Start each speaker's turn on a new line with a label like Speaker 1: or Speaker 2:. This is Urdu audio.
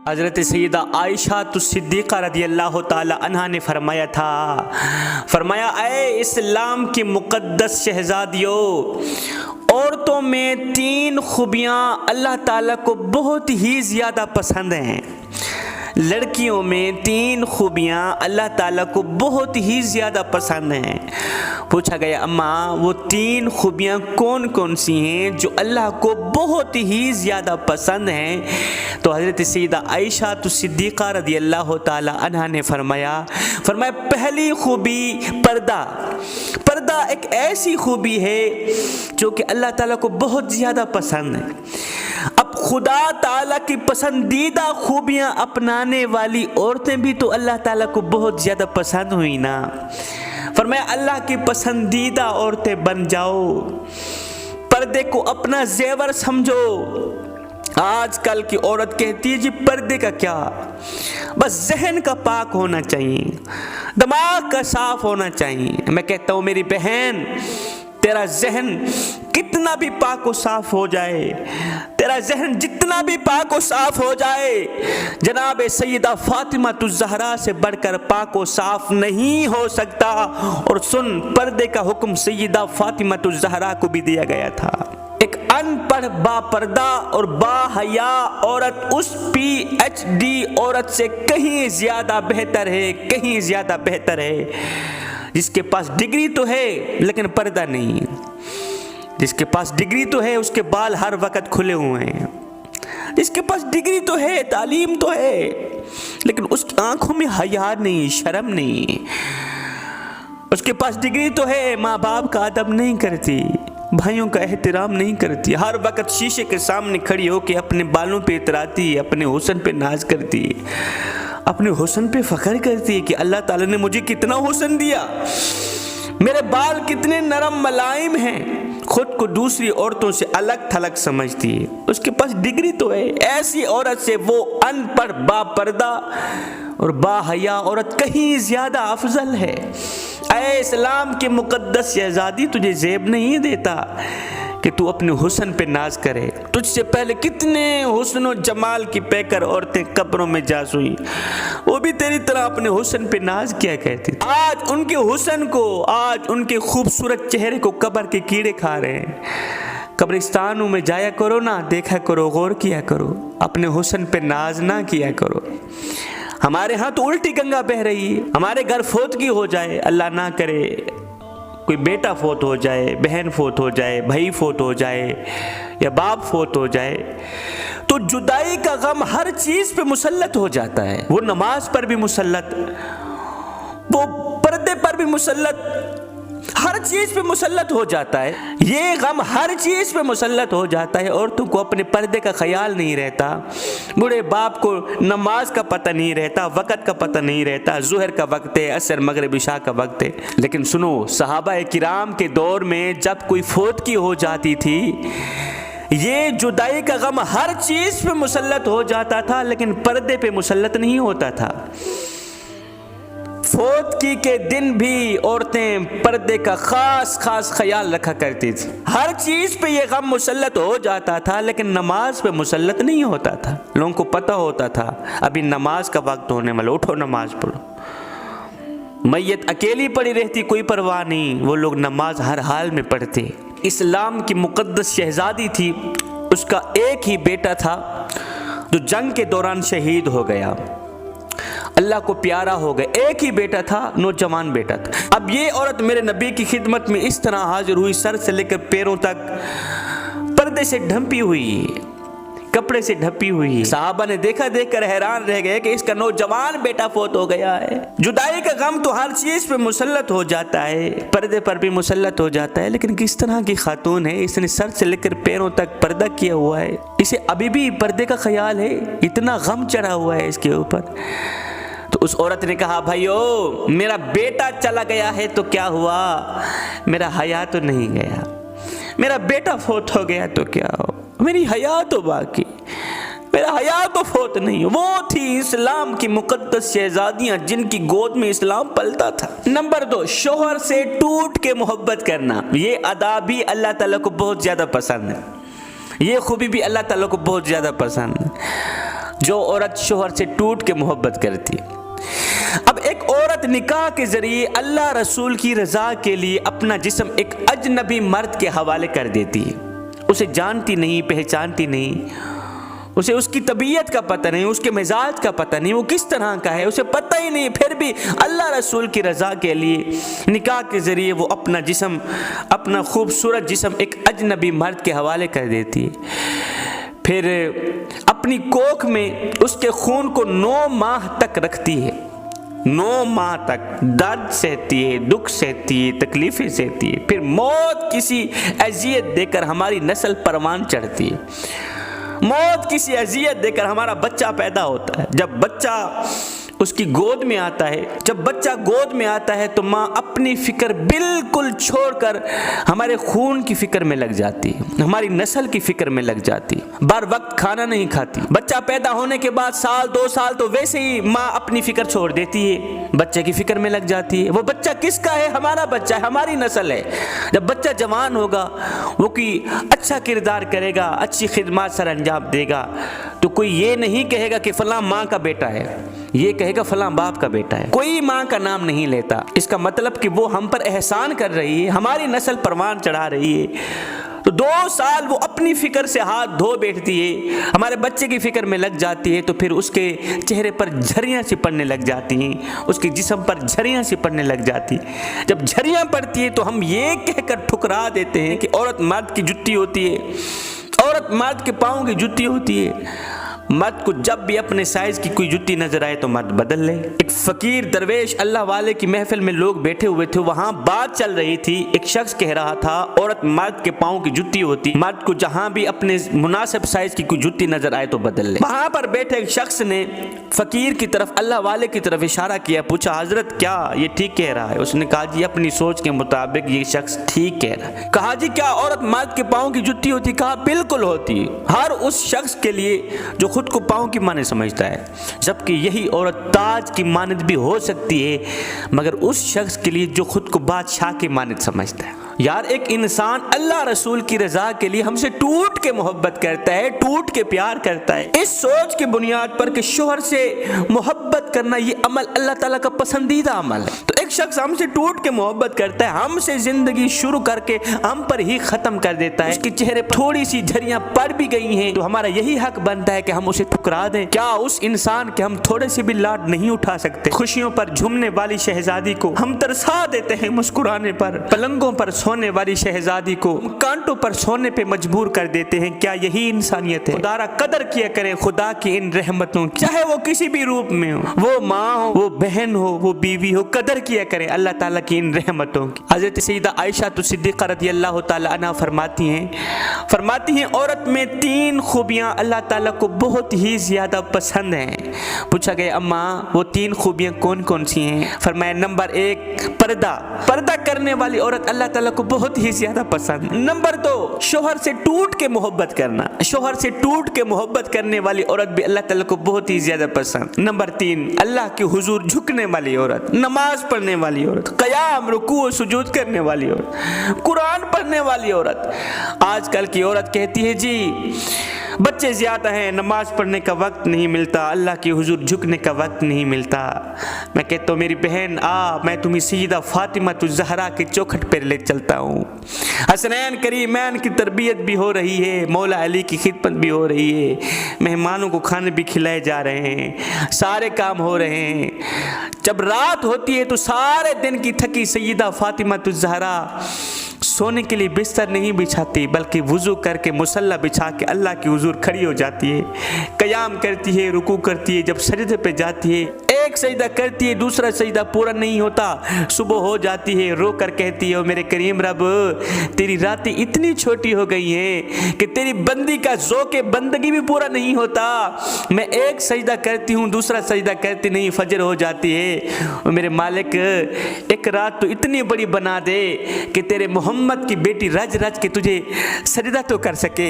Speaker 1: حضرت سیدہ عائشہ صدیقہ رضی اللہ تعالی عنہا نے فرمایا تھا، فرمایا اے اسلام کی مقدس شہزادیوں، عورتوں میں 3 خوبیاں اللہ تعالیٰ کو بہت ہی زیادہ پسند ہیں۔ لڑکیوں میں 3 خوبیاں اللہ تعالیٰ کو بہت ہی زیادہ پسند ہیں۔ پوچھا گیا اماں وہ 3 خوبیاں کون کون سی ہیں جو اللہ کو بہت ہی زیادہ پسند ہیں؟ تو حضرت سیدہ عائشہ صدیقہ رضی اللہ تعالی عنہا نے فرمایا پہلی خوبی پردہ ایک ایسی خوبی ہے جو کہ اللہ تعالیٰ کو بہت زیادہ پسند ہے۔ اب خدا تعالیٰ کی پسندیدہ خوبیاں اپنانے والی عورتیں بھی تو اللہ تعالیٰ کو بہت زیادہ پسند ہوئی نا۔ فرمایا اللہ کی پسندیدہ عورتیں بن جاؤ، پردے کو اپنا زیور سمجھو۔ آج کل کی عورت کہتی ہے جی پردے کا کیا، بس ذہن کا پاک ہونا چاہیے، دماغ کا صاف ہونا چاہیے۔ میں کہتا ہوں میری بہن، تیرا ذہن کتنا بھی پاک و صاف ہو جائے، تیرا ذہن جتنا بھی پاک و صاف ہو جائے، جناب سیدہ فاطمہ الزہرا سے بڑھ کر پاک و صاف نہیں ہو سکتا۔ اور سن، پردے کا حکم سیدہ فاطمہ الزہرا کو بھی دیا گیا تھا۔ ایک ان پڑھ با پردہ اور با حیا عورت اس پی ایچ ڈی عورت سے کہیں زیادہ بہتر ہے، کہیں زیادہ بہتر ہے، جس کے پاس ڈگری تو ہے لیکن پردہ نہیں، جس کے پاس ڈگری تو ہے اس کے بال ہر وقت کھلے ہوئے ہیں، جس کے پاس ڈگری تو ہے، تعلیم تو ہے، لیکن اس کی آنکھوں میں حیا نہیں، شرم نہیں۔ اس کے پاس ڈگری تو ہے، ماں باپ کا ادب نہیں کرتی، بھائیوں کا احترام نہیں کرتی، ہر وقت شیشے کے سامنے کھڑی ہو کے اپنے بالوں پہ اتراتی، اپنے حسن پہ ناز کرتی، اپنے حسن پہ فخر کرتی ہے کہ اللہ تعالیٰ نے مجھے کتنا حسن دیا، میرے بال کتنے نرم ملائم ہیں۔ خود کو دوسری عورتوں سے الگ تھلگ سمجھتی ہے، اس کے پاس ڈگری تو ہے۔ ایسی عورت سے وہ ان پڑھ با پردہ اور با حیا عورت کہیں زیادہ افضل ہے۔ اے اسلام کے مقدس شہزادی، تجھے زیب نہیں دیتا کہ تو اپنے حسن پہ ناز کرے۔ تجھ سے پہلے کتنے حسن و جمال کی پیکر عورتیں قبروں میں جا سوئی، وہ بھی تیری طرح اپنے حسن پہ ناز کیا کرتی تھی۔ آج ان کے حسن کو، آج ان کے خوبصورت چہرے کو قبر کے کیڑے کھا رہے ہیں۔ قبرستانوں میں جایا کرو نا، دیکھا کرو، غور کیا کرو، اپنے حسن پہ ناز نہ کیا کرو۔ ہمارے ہاں تو الٹی گنگا بہ رہی ہے، ہمارے گھر فوتگی ہو جائے، اللہ نہ کرے کوئی بیٹا فوت ہو جائے، بہن فوت ہو جائے، بھائی فوت ہو جائے یا باپ فوت ہو جائے، تو جدائی کا غم ہر چیز پہ مسلط ہو جاتا ہے۔ وہ نماز پر بھی مسلط، وہ پردے پر بھی مسلط، ہر چیز پہ مسلط ہو جاتا ہے۔ یہ غم ہر چیز پہ مسلط ہو جاتا ہے۔ عورتوں کو اپنے پردے کا خیال نہیں رہتا، بوڑھے باپ کو نماز کا پتہ نہیں رہتا، وقت کا پتہ نہیں رہتا، ظہر کا وقت ہے، عصر مغرب عشاء کا وقت ہے۔ لیکن سنو، صحابہ کرام کے دور میں جب کوئی فوتگی ہو جاتی تھی، یہ جدائی کا غم ہر چیز پہ مسلط ہو جاتا تھا، لیکن پردے پہ مسلط نہیں ہوتا تھا۔ فوتگی کے دن بھی عورتیں پردے کا خاص خیال رکھا کرتی تھی۔ ہر چیز پہ یہ غم مسلط ہو جاتا تھا، لیکن نماز پہ مسلط نہیں ہوتا تھا۔ لوگوں کو پتہ ہوتا تھا ابھی نماز کا وقت ہونے والا، اٹھو نماز پڑھو۔ میت اکیلی پڑی رہتی، کوئی پرواہ نہیں، وہ لوگ نماز ہر حال میں پڑھتے۔ اسلام کی مقدس شہزادی تھی، اس کا ایک ہی بیٹا تھا جو جنگ کے دوران شہید ہو گیا، اللہ کو پیارا ہو گیا، ایک ہی بیٹا تھا، نوجوان بیٹا تھا۔ اب یہ عورت میرے نبی کی خدمت میں اس طرح حاضر ہوئی، سر سے لے کر پیروں تک پردے سے ڈھمپی ہوئی، کپڑے سے ڈھپی ہوئی۔ صحابہ نے دیکھ کر حیران رہ گئے کہ اس کا نوجوان بیٹا فوت ہو گیا ہے۔ جدائی کا غم تو ہر چیز پہ مسلط ہو جاتا ہے، پردے پر بھی مسلط ہو جاتا ہے، لیکن کس طرح کی خاتون ہے، اس نے سر سے لے کر پیروں تک پردہ کیا ہوا ہے، اسے ابھی بھی پردے کا خیال ہے، اتنا غم چڑھا ہوا ہے اس کے اوپر۔ تو اس عورت نے کہا بھائیو، میرا بیٹا چلا گیا ہے تو کیا ہوا، میرا حیا تو نہیں گیا، میرا بیٹا فوت ہو گیا تو کیا ہو، میری حیا تو باقی، میرا حیا تو فوت نہیں۔ وہ تھی اسلام کی مقدس شہزادیاں جن کی گود میں اسلام پلتا تھا۔ نمبر 2، شوہر سے ٹوٹ کے محبت کرنا۔ یہ ادا بھی اللہ تعالیٰ کو بہت زیادہ پسند ہے، یہ خوبی بھی اللہ تعالیٰ کو بہت زیادہ پسند ہے۔ جو عورت شوہر سے ٹوٹ کے محبت کرتی ہے۔ اب ایک عورت نکاح کے ذریعے اللہ رسول کی رضا کے لیے اپنا جسم ایک اجنبی مرد کے حوالے کر دیتی ہے، اسے جانتی نہیں، پہچانتی نہیں، اسے اس کی طبیعت کا پتہ نہیں، اس کے مزاج کا پتہ نہیں، وہ کس طرح کا ہے اسے پتہ ہی نہیں، پھر بھی اللہ رسول کی رضا کے لیے نکاح کے ذریعے وہ اپنا جسم، اپنا خوبصورت جسم ایک اجنبی مرد کے حوالے کر دیتی ہے، پھر اپنی کوکھ میں اس کے خون کو 9 ماہ تک رکھتی ہے، 9 ماہ تک درد سہتی ہے، دکھ سہتی ہے، تکلیفیں سہتی ہے، پھر موت کسی اذیت دے کر ہماری نسل پروان چڑھتی ہے، موت کسی اذیت دے کر ہمارا بچہ پیدا ہوتا ہے۔ جب بچہ اس کی گود میں آتا ہے، جب بچہ گود میں آتا ہے تو ماں اپنی فکر بالکل چھوڑ کر ہمارے خون کی فکر میں لگ جاتی ہے، ہماری نسل کی فکر میں لگ جاتی ہے، بر وقت کھانا نہیں کھاتی۔ بچہ پیدا ہونے کے بعد سال 2 سال تو ویسے ہی ماں اپنی فکر چھوڑ دیتی ہے، بچے کی فکر میں لگ جاتی ہے۔ وہ بچہ کس کا ہے؟ ہمارا بچہ ہے، ہماری نسل ہے۔ جب بچہ جوان ہوگا، وہ کوئی اچھا کردار کرے گا، اچھی خدمات سر انجام دے گا، تو کوئی یہ نہیں کہے گا کہ فلاں ماں کا بیٹا ہے، یہ کہے گا فلاں باپ کا بیٹا ہے، کوئی ماں کا نام نہیں لیتا۔ اس کا مطلب کہ وہ ہم پر احسان کر رہی ہے، ہماری نسل پروان چڑھا رہی ہے۔ تو 2 سال وہ اپنی فکر سے ہاتھ دھو بیٹھتی ہے، ہمارے بچے کی فکر میں لگ جاتی ہے، تو پھر اس کے چہرے پر جھریاں سی پڑنے لگ جاتی ہیں، اس کے جسم پر جھریاں سی پڑنے لگ جاتی ہیں۔ جب جھریاں پڑتی ہے تو ہم یہ کہہ کر ٹھکرا دیتے ہیں کہ عورت مرد کی جُتی ہوتی ہے، عورت مرد کے پاؤں کی جُتی ہوتی ہے۔ مرد کو جب بھی اپنے سائز کی کوئی جُتی نظر آئے تو مرد بدل لے۔ ایک فقیر درویش اللہ والے کی محفل میں لوگ بیٹھے ہوئے تھے، وہاں بات چل رہی تھی، ایک شخص کہہ رہا تھا عورت مرد کے پاؤں کی جُتی ہوتی، مرد کو جہاں بھی اپنے مناسب سائز کی کوئی جُتی نظر آئے تو بدل لے۔ وہاں پر بیٹھے ایک شخص نے فقیر کی طرف، اللہ والے کی طرف اشارہ کیا، پوچھا حضرت کیا یہ ٹھیک کہہ رہا ہے؟ اس نے کہا جی اپنی سوچ کے مطابق یہ شخص ٹھیک کہہ رہا ہے۔ کہا جی کیا عورت مرد کے پاؤں کی جُتی ہوتی؟ کہا بالکل ہوتی، ہر اس شخص کے لیے جو خود کو پاؤں کی مانند سمجھتا ہے، جبکہ یہی عورت تاج کی مانند بھی ہو سکتی ہے، مگر اس شخص کے لیے جو خود کو بادشاہ کی مانند سمجھتا ہے۔ یار ایک انسان اللہ رسول کی رضا کے لیے ہم سے ٹوٹ کے محبت کرتا ہے، ٹوٹ کے پیار کرتا ہے، اس سوچ کی بنیاد پر کہ شوہر سے محبت کرنا یہ عمل اللہ تعالیٰ کا پسندیدہ عمل ہے، تو ایک شخص ہم سے ٹوٹ کے محبت کرتا ہے، ہم سے زندگی شروع کر کے ہم پر ہی ختم کر دیتا ہے، اس کے چہرے پر تھوڑی سی جھریاں پڑ بھی گئی ہیں تو ہمارا یہی حق بنتا ہے کہ ہم اسے ٹھکرا دیں۔ کیا اس انسان کے ہم تھوڑے سے بھی لاڈ نہیں اٹھا سکتے؟ خوشیوں پر جھومنے والی شہزادی کو ہم ترسا دیتے ہیں مسکرانے پر، پلنگوں پر سونے والی شہزادی کو کانٹوں پر سونے پہ مجبور کر دیتے ہیں۔ کیا یہی انسانیت ہے؟ خدا را قدر کیا کریں خدا کی ان رحمتوں کی، چاہے وہ کسی بھی روپ میں ہو، وہ ماں ہو، وہ بہن ہو، وہ بیوی ہو، قدر کیا کریں اللہ تعالیٰ کی ان رحمتوں کی۔ حضرت سیدہ عائشہ صدیقہ رضی اللہ تعالیٰ عنہ فرماتی ہیں عورت میں 3 خوبیاں اللہ تعالیٰ کو بہت ہی زیادہ پسند ہیں۔ پوچھا گیا اماں وہ 3 خوبیاں کون کون سی ہیں؟ فرمایا نمبر 1 پردہ کرنے والی عورت اللہ تعالیٰ کو بہت ہی زیادہ پسند۔ نمبر 2 شوہر سے ٹوٹ کے محبت کرنا، شوہر سے ٹوٹ کے محبت کرنے والی عورت بھی اللہ تعالیٰ کو بہت ہی زیادہ پسند۔ نمبر 3 اللہ کے حضور جھکنے والی عورت، نماز پڑھنے والی عورت، قیام رکوع و سجود کرنے والی عورت، قرآن پڑھنے والی عورت۔ آج کل کی عورت کہتی ہے جی بچے زیادہ ہیں، نماز پڑھنے کا وقت نہیں ملتا، اللہ کی حضور جھکنے کا وقت نہیں ملتا۔ میں کہتا ہوں میری بہن آ، میں تمہیں سیدہ فاطمہ الزہرا کے چوکھٹ پر لے چلتا ہوں، حسنین کریمین کی تربیت بھی ہو رہی ہے، مولا علی کی خدمت بھی ہو رہی ہے، مہمانوں کو کھانے بھی کھلائے جا رہے ہیں، سارے کام ہو رہے ہیں۔ جب رات ہوتی ہے تو سارے دن کی تھکی سیدہ فاطمہ الزہرا سونے کے لیے بستر نہیں بچھاتی بلکہ وضو کر کے مصلی بچھا کے اللہ کی حضور کھڑی ہو جاتی ہے، قیام کرتی ہے، رکوع کرتی ہے، جب سجدے پہ جاتی ہے ایک سجدہ کرتی ہے، دوسرا سجدہ پورا نہیں ہوتا، صبح ہو جاتی ہے، رو کر کہتی ہے او میرے کریم رب تیری راتیں اتنی چھوٹی ہو گئی ہیں کہ تیری بندی کا ذوق بندگی بھی پورا نہیں ہوتا، میں ایک سجدہ کرتی ہوں دوسرا سجدہ کرتی نہیں، فجر ہو جاتی ہے، او میرے مالک ایک رات تو اتنی بڑی بنا دے کہ تیرے محمد کی بیٹی رج رج کے تجھے سجدہ تو کر سکے۔